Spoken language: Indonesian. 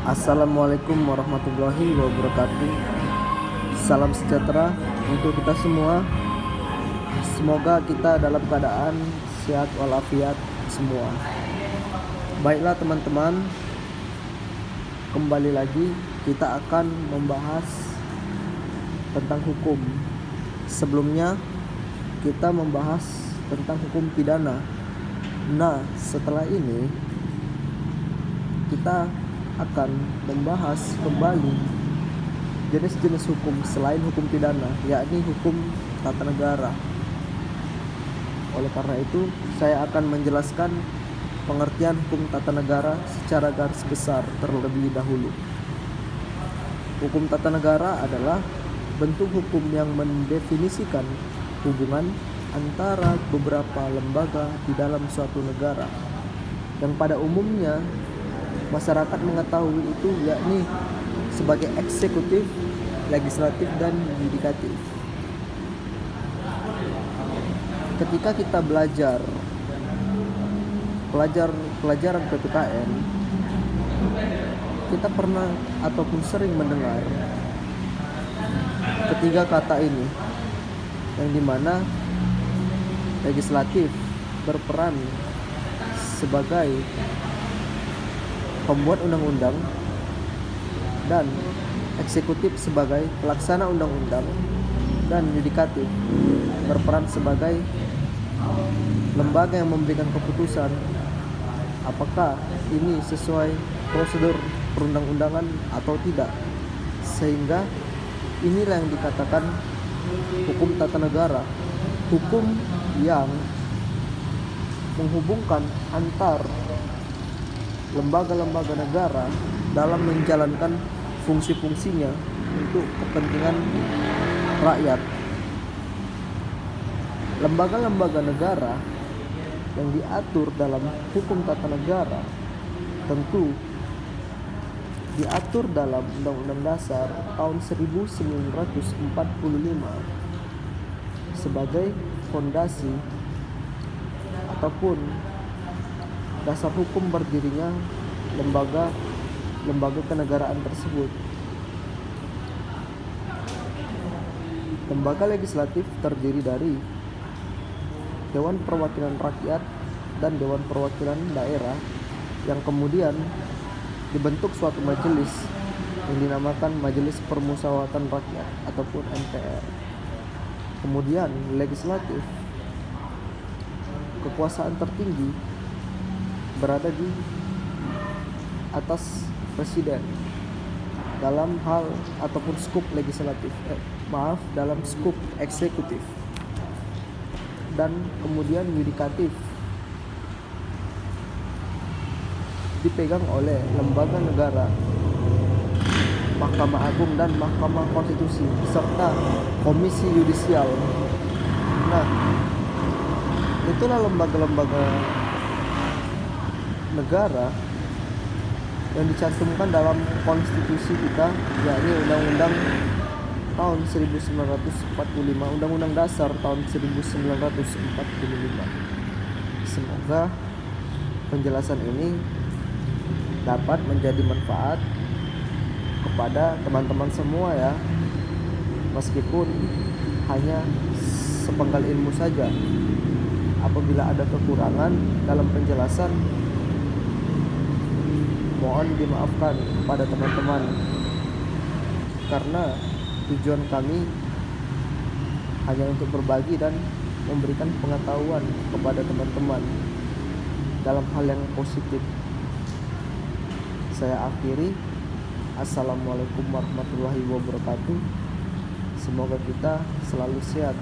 Assalamualaikum warahmatullahi wabarakatuh. Salam sejahtera untuk kita semua. Semoga kita dalam keadaan sehat walafiat semua. Baiklah teman-teman, kembali lagi kita akan membahas tentang hukum. Sebelumnya kita membahas tentang hukum pidana. Nah, setelah ini kita akan membahas kembali jenis-jenis hukum selain hukum pidana, yakni hukum tata negara. Oleh karena itu, saya akan menjelaskan pengertian hukum tata negara secara garis besar terlebih dahulu. Hukum tata negara adalah bentuk hukum yang mendefinisikan hubungan antara beberapa lembaga di dalam suatu negara, yang pada umumnya masyarakat mengetahui itu yakni sebagai eksekutif, legislatif, dan yudikatif. Ketika kita belajar pelajaran PPKN, kita pernah ataupun sering mendengar ketiga kata ini, yang dimana legislatif berperan sebagai pembuat undang-undang dan eksekutif sebagai pelaksana undang-undang, dan yudikatif berperan sebagai lembaga yang memberikan keputusan apakah ini sesuai prosedur perundang-undangan atau tidak. Sehingga inilah yang dikatakan hukum tata negara, hukum yang menghubungkan antar lembaga-lembaga negara dalam menjalankan fungsi-fungsinya untuk kepentingan rakyat. Lembaga-lembaga negara yang diatur dalam hukum tata negara tentu diatur dalam Undang-Undang Dasar tahun 1945 sebagai fondasi ataupun dasar hukum berdirinya lembaga kenegaraan tersebut. Lembaga legislatif terdiri dari Dewan Perwakilan Rakyat dan Dewan Perwakilan Daerah, yang kemudian dibentuk suatu majelis yang dinamakan Majelis Permusyawaratan Rakyat ataupun MPR. Kemudian legislatif, kekuasaan tertinggi berada di atas presiden dalam hal ataupun skup legislatif, dalam skup eksekutif. Dan kemudian yudikatif dipegang oleh lembaga negara, Mahkamah Agung dan Mahkamah Konstitusi serta Komisi Yudisial. Nah, itulah lembaga-lembaga negara yang dicantumkan dalam konstitusi kita, yakni Undang-Undang tahun 1945, Undang-Undang Dasar tahun 1945. Semoga penjelasan ini dapat menjadi manfaat kepada teman-teman semua ya, meskipun hanya sepenggal ilmu saja. Apabila ada kekurangan dalam penjelasan, mohon dimaafkan kepada teman-teman, karena tujuan kami hanya untuk berbagi dan memberikan pengetahuan kepada teman-teman dalam hal yang positif. Saya akhiri. Assalamualaikum warahmatullahi wabarakatuh. Semoga kita selalu sehat.